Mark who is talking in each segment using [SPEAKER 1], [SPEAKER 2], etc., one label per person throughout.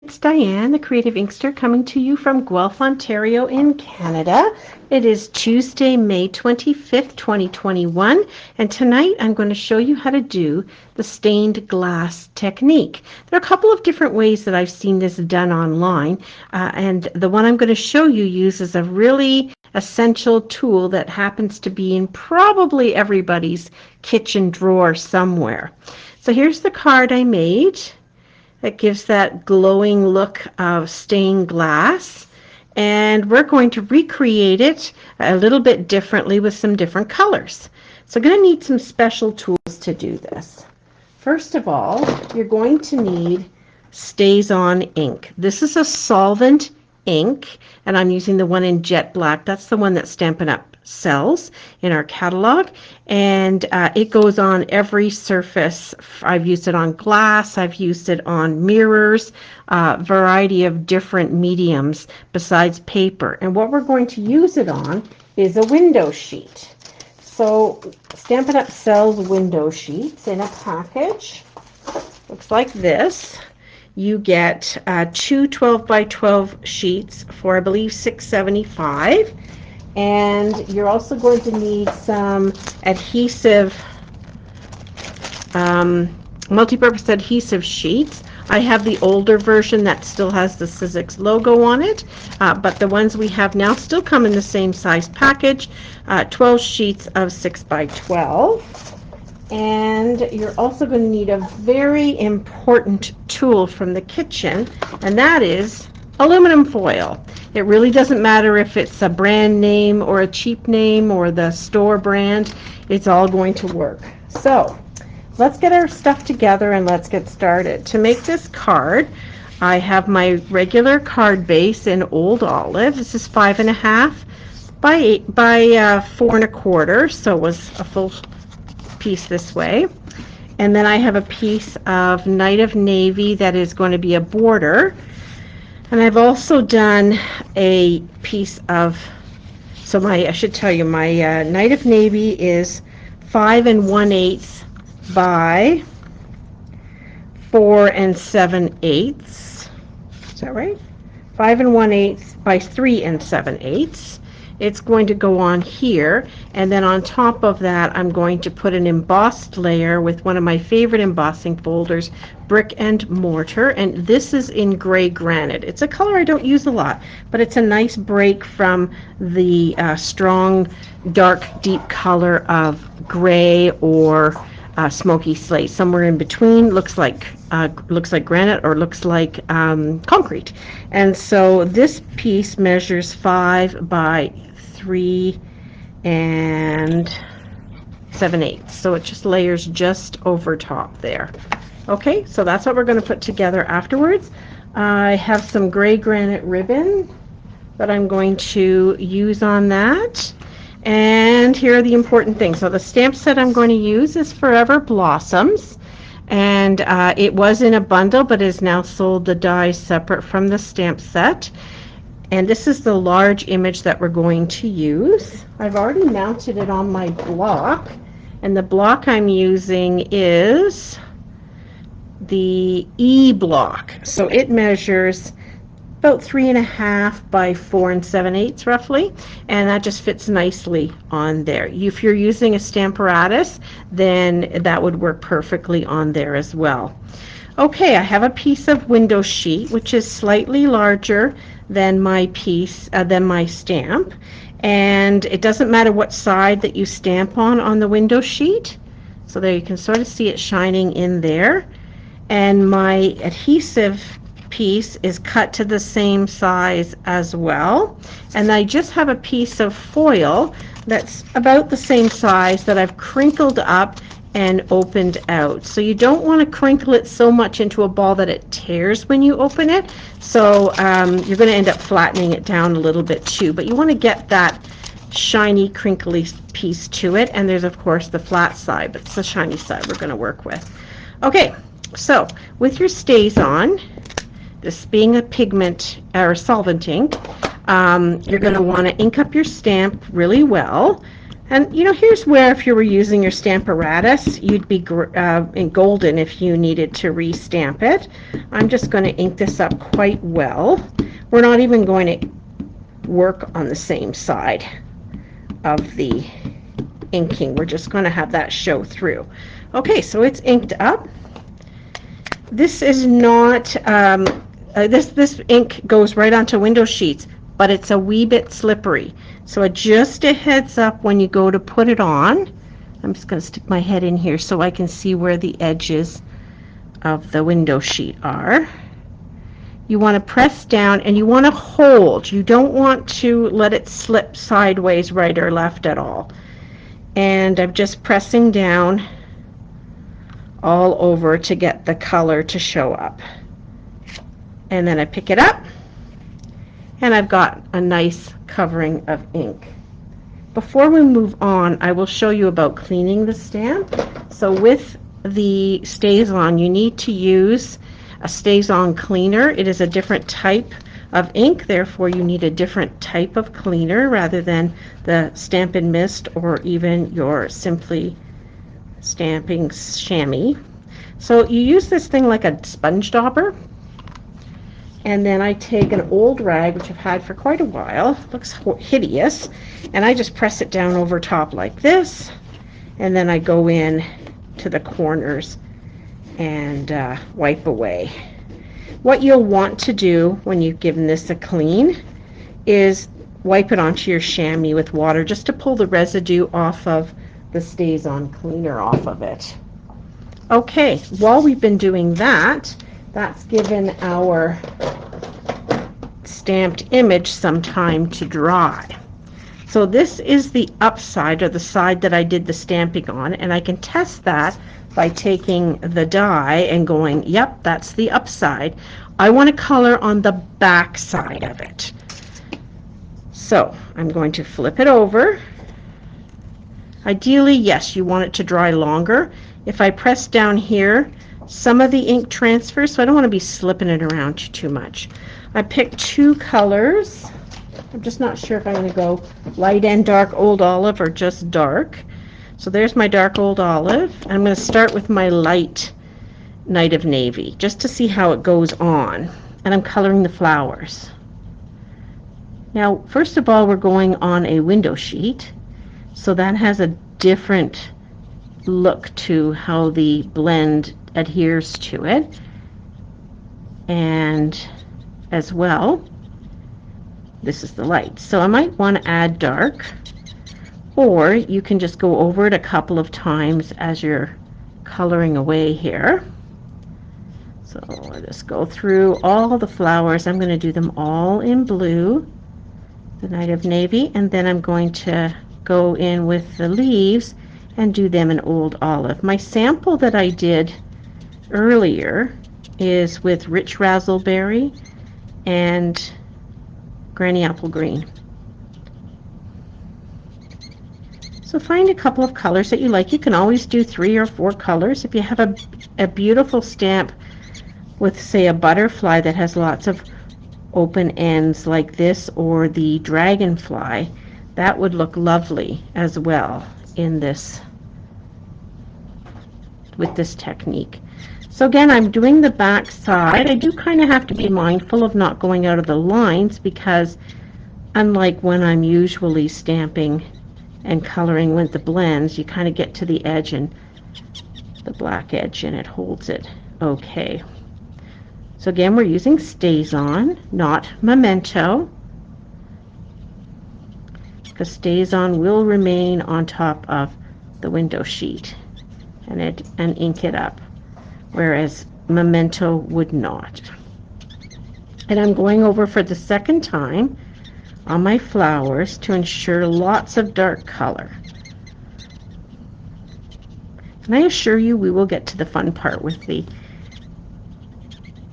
[SPEAKER 1] It's Diane, the Creative Inkster, coming to you from Guelph, Ontario in Canada. It is Tuesday, May 25th, 2021, and tonight I'm going to show you how to do the stained glass technique. There are a couple of different ways that I've seen this done online, and the one I'm going to show you uses a really essential tool that happens to be in probably everybody's kitchen drawer somewhere. So here's the card I made. That gives that glowing look of stained glass, and we're going to recreate it a little bit differently with some different colors. So I'm going to need some special tools to do this. First of all, you're going to need StazOn ink. This is a solvent ink, and I'm using the one in jet black. That's the one that Stampin' Up! Sells in our catalog, and it goes on every surface. I've used it on glass, I've used it on mirrors, variety of different mediums besides paper. And what we're going to use it on is a window sheet. So Stampin' Up! Sells window sheets in a package. Looks like this. You get two 12 by 12 sheets for, I believe, $6.75. And you're also going to need some adhesive, multi-purpose adhesive sheets. I have the older version that still has the Sizzix logo on it, but the ones we have now still come in the same size package, 12 sheets of 6 by 12. And you're also going to need a very important tool from the kitchen, and that is aluminum foil. It really doesn't matter if it's a brand name or a cheap name or the store brand, it's all going to work. So let's get our stuff together and let's get started. To make this card, I have my regular card base in Old Olive. This is 5.5 by 4 1/4, so it was a full piece this way. And then I have a piece of Night of Navy that is going to be a border. And I've also done a piece of, so I should tell you, my Night of Navy is 5 1/8 by 4 7/8. Is that right? 5 1/8 by 3 7/8. It's going to go on here, and then on top of that I'm going to put an embossed layer with one of my favorite embossing folders, Brick and Mortar, and this is in gray granite. It's a color I don't use a lot, but it's a nice break from the strong dark deep color of gray or smoky slate. Somewhere in between, looks like granite or looks like concrete. And so this piece measures 5 by 3 7/8, so it just layers just over top there. Okay, so that's what we're going to put together afterwards. I have some gray granite ribbon that I'm going to use on that. And here are the important things. So the stamp set I'm going to use is Forever Blossoms, and it was in a bundle but is now sold the dies separate from the stamp set. And this is the large image that we're going to use. I've already mounted it on my block, and the block I'm using is the E block. So it measures about 3.5 by 4 7/8 roughly, and that just fits nicely on there. If you're using a Stamparatus, then that would work perfectly on there as well. Okay, I have a piece of window sheet which is slightly larger than my piece, than my stamp, and it doesn't matter what side that you stamp on the window sheet. So there you can sort of see it shining in there, and my adhesive piece is cut to the same size as well, and I just have a piece of foil that's about the same size that I've crinkled up and opened out. So you don't want to crinkle it so much into a ball that it tears when you open it, so you're going to end up flattening it down a little bit too, but you want to get that shiny crinkly piece to it. And there's of course the flat side, but it's the shiny side we're going to work with. Okay, so with your StazOn, this being a pigment or solvent ink, you're going to want to ink up your stamp really well. And here's where, if you were using your Stamparatus, you'd be in golden if you needed to re-stamp it. I'm just going to ink this up quite well. We're not even going to work on the same side of the inking. We're just going to have that show through. Okay, so it's inked up. This is not, this ink goes right onto window sheets, but it's a wee bit slippery. So just a heads up when you go to put it on. I'm just going to stick my head in here so I can see where the edges of the window sheet are. You want to press down and you want to hold. You don't want to let it slip sideways, right or left at all. And I'm just pressing down all over to get the color to show up. And then I pick it up and I've got a nice covering of ink. Before we move on, I will show you about cleaning the stamp. So with the StazOn, you need to use a StazOn cleaner. It is a different type of ink, therefore you need a different type of cleaner rather than the Stampin' Mist or even your Simply Stamping Chamois. So you use this thing like a sponge dauber, and then I take an old rag, which I've had for quite a while, looks hideous, and I just press it down over top like this, and then I go in to the corners and wipe away. What you'll want to do when you've given this a clean is wipe it onto your chamois with water just to pull the residue off of the StazOn cleaner off of it. Okay, while we've been doing that, that's given our stamped image some time to dry. So this is the upside, or the side that I did the stamping on, and I can test that by taking the die and going, yep, that's the upside. I want to color on the back side of it. So I'm going to flip it over. Ideally, yes, you want it to dry longer. If I press down here, some of the ink transfers, so I don't want to be slipping it around too much. I picked two colors. I'm just not sure if I'm going to go light and dark old olive or just dark. So there's my dark old olive. I'm going to start with my light Night of Navy just to see how it goes on. And I'm coloring the flowers. Now, first of all, we're going on a window sheet. So that has a different look to how the blend adheres to it. And as well, this is the light. So I might want to add dark, or you can just go over it a couple of times as you're coloring away here. So I'll just go through all the flowers. I'm going to do them all in blue, the Night of Navy, and then I'm going to go in with the leaves and do them in old olive. My sample that I did earlier is with rich razzleberry and granny apple green. So find a couple of colors that you like. You can always do 3 or 4 colors. If you have a beautiful stamp with, say, a butterfly that has lots of open ends like this, or the dragonfly, that would look lovely as well in this, with this technique. So again, I'm doing the back side. I do kind of have to be mindful of not going out of the lines, because unlike when I'm usually stamping and coloring with the blends, you kind of get to the edge and the black edge and it holds it okay. So again, we're using StazOn, not Memento, because StazOn will remain on top of the window sheet and ink it up, whereas Memento would not. And I'm going over for the second time on my flowers to ensure lots of dark color. And I assure you we will get to the fun part with the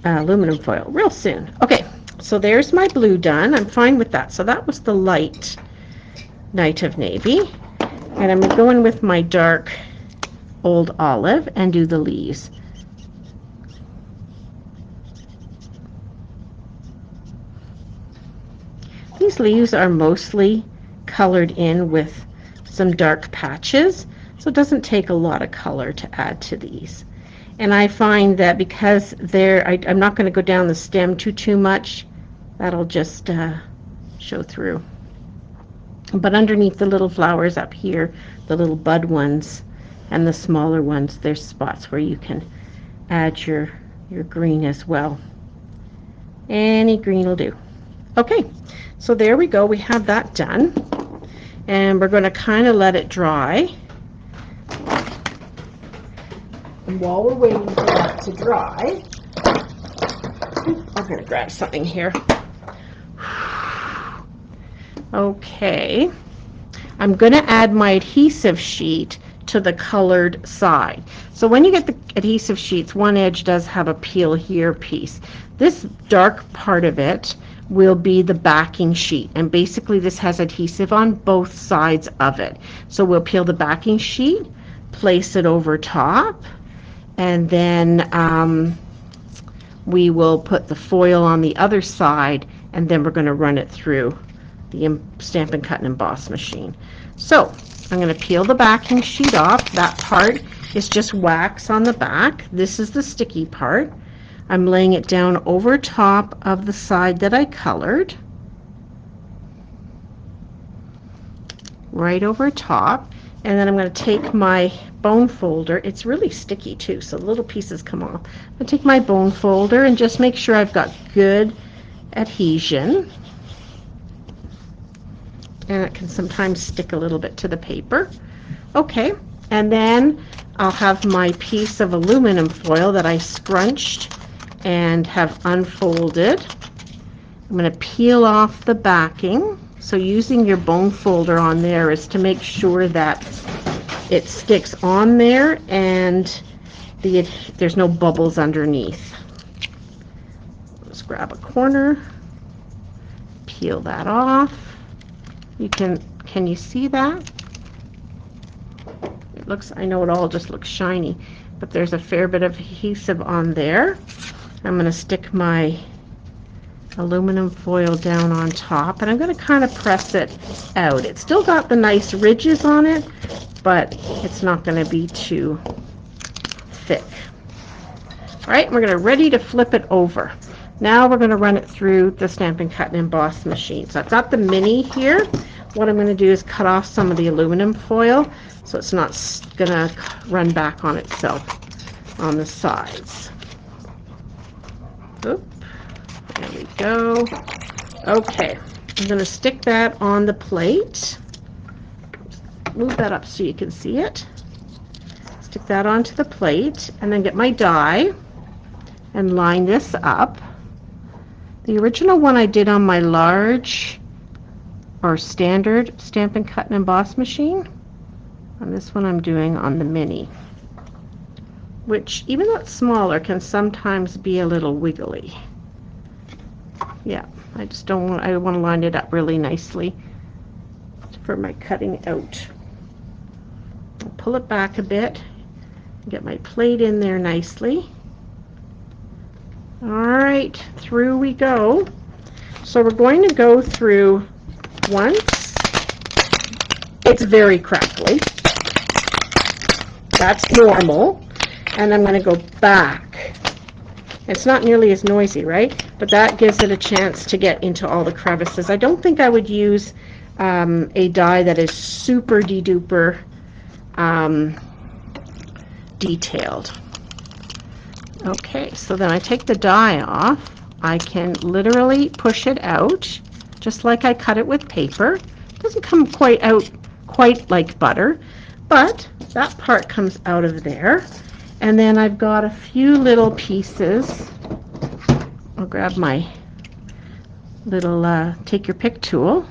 [SPEAKER 1] aluminum foil real soon. Okay, so there's my blue done. I'm fine with that. So that was the light Night of Navy. And I'm going with my dark old olive and do the leaves. These leaves are mostly colored in with some dark patches, so it doesn't take a lot of color to add to these. And I find that because I'm not going to go down the stem too much, that'll just show through. But underneath the little flowers up here, the little bud ones and the smaller ones, there's spots where you can add your green as well. Any green will do. Okay, so there we go. We have that done. And we're going to kind of let it dry. And while we're waiting for that to dry, I'm going to grab something here. Okay, I'm going to add my adhesive sheet to the colored side. So when you get the adhesive sheets, one edge does have a peel here piece. This dark part of it will be the backing sheet, and basically this has adhesive on both sides of it. So we'll peel the backing sheet, place it over top, and then we will put the foil on the other side, and then we're going to run it through the Stampin' Cut and Emboss machine. So I'm going to peel the backing sheet off. That part is just wax on the back. This is the sticky part. I'm laying it down over top of the side that I colored, right over top, and then I'm going to take my bone folder. It's really sticky too, so little pieces come off. I'm going to take my bone folder and just make sure I've got good adhesion. And it can sometimes stick a little bit to the paper. Okay, and then I'll have my piece of aluminum foil that I scrunched and have unfolded. I'm going to peel off the backing. So using your bone folder on there is to make sure that it sticks on there and there's no bubbles underneath. Just grab a corner, peel that off. Can you see that? It looks, I know it all just looks shiny, but there's a fair bit of adhesive on there. I'm going to stick my aluminum foil down on top, and I'm going to kind of press it out. It's still got the nice ridges on it, but it's not going to be too thick. All right, we're going to ready to flip it over. Now we're going to run it through the Stampin' Cut and Emboss machine. So I've got the mini here. What I'm going to do is cut off some of the aluminum foil so it's not going to run back on itself on the sides. Oop, there we go. Okay, I'm going to stick that on the plate. Move that up so you can see it. Stick that onto the plate and then get my die and line this up. The original one I did on my large or standard Stampin' Cut and Emboss machine. On this one I'm doing on the mini, which even though it's smaller can sometimes be a little wiggly. Yeah, I just don't want, I want to line it up really nicely for my cutting out. I'll pull it back a bit, get my plate in there nicely. All right, through we go. So we're going to go through once. It's very crackly. That's normal. And I'm going to go back. It's not nearly as noisy, right? But that gives it a chance to get into all the crevices. I don't think I would use a die that is super de-duper detailed. Okay, so then I take the die off. I can literally push it out, just like I cut it with paper. It doesn't come quite out quite like butter, but that part comes out of there. And then I've got a few little pieces. I'll grab my little take your pick tool,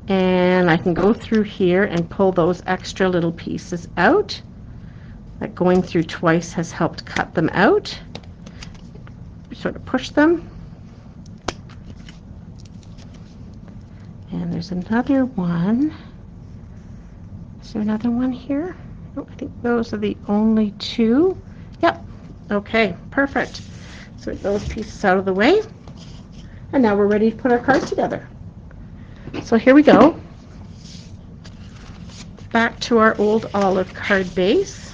[SPEAKER 1] and I can go through here and pull those extra little pieces out. That going through twice has helped cut them out. Sort of push them. And there's another one. Is there another one here? Oh, I think those are the only two. Yep. Okay, perfect. So get those pieces out of the way. And now we're ready to put our card together. So here we go. back to our old olive card base.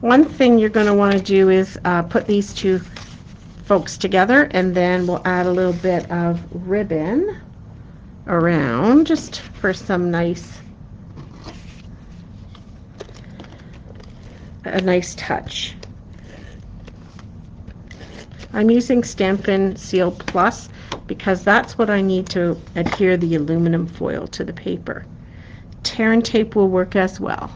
[SPEAKER 1] One thing you're going to want to do is put these two folks together, and then we'll add a little bit of ribbon around just for some a nice touch. I'm using Stampin' Seal Plus because that's what I need to adhere the aluminum foil to the paper. Tear and tape will work as well,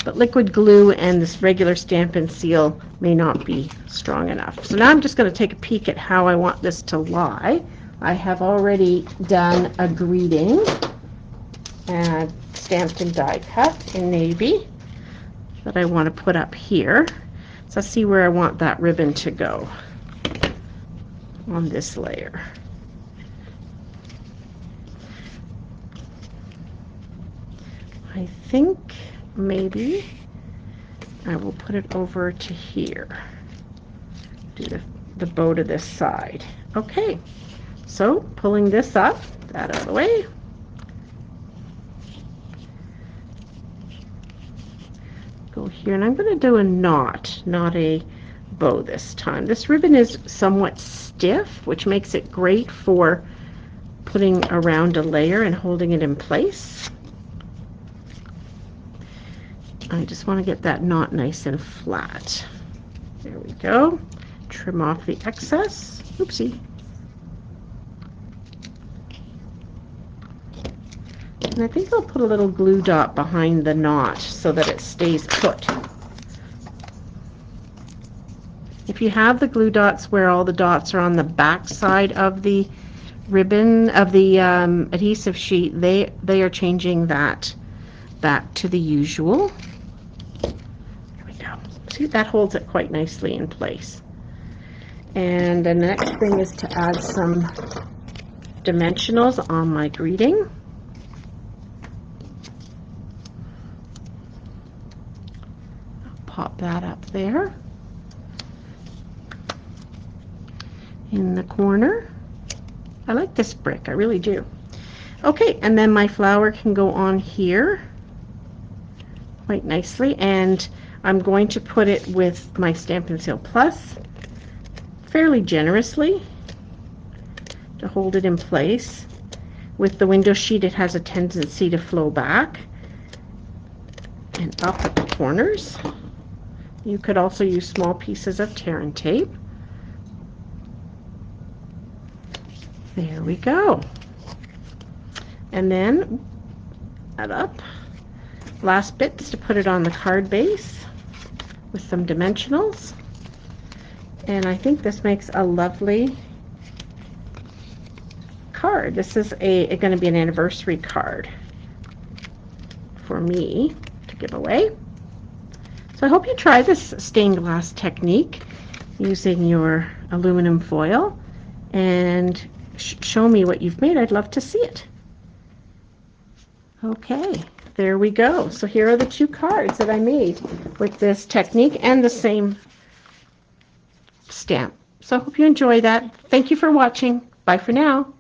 [SPEAKER 1] but liquid glue and this regular Stampin' Seal may not be strong enough. So now I'm just going to take a peek at how I want this to lie. I have already done a greeting and stamped and die cut in navy that I want to put up here. So see where I want that ribbon to go on this layer. I think maybe I will put it over to here. Do the bow to this side. Okay, so pulling this up, that out of the way. Go here, and I'm going to do a knot, not a bow this time. This ribbon is somewhat stiff, which makes it great for putting around a layer and holding it in place. I just want to get that knot nice and flat. There we go. Trim off the excess. Oopsie. And I think I'll put a little glue dot behind the knot so that it stays put. If you have the glue dots where all the dots are on the back side of the ribbon, of the adhesive sheet, they are changing that back to the usual. There we go. See, that holds it quite nicely in place. And the next thing is to add some dimensionals on my greeting. Pop that up there in the corner. I like this brick, I really do. Okay, and then my flower can go on here quite nicely, and I'm going to put it with my Stampin' Seal Plus fairly generously to hold it in place. With the window sheet, it has a tendency to flow back and up at the corners. You could also use small pieces of tear and tape. There we go. And then add up. Last bit is to put it on the card base with some dimensionals. And I think this makes a lovely card. This is going to be an anniversary card for me to give away. So I hope you try this stained glass technique using your aluminum foil and show me what you've made. I'd love to see it. Okay, there we go. So here are the two cards that I made with this technique and the same stamp. So I hope you enjoy that. Thank you for watching. Bye for now.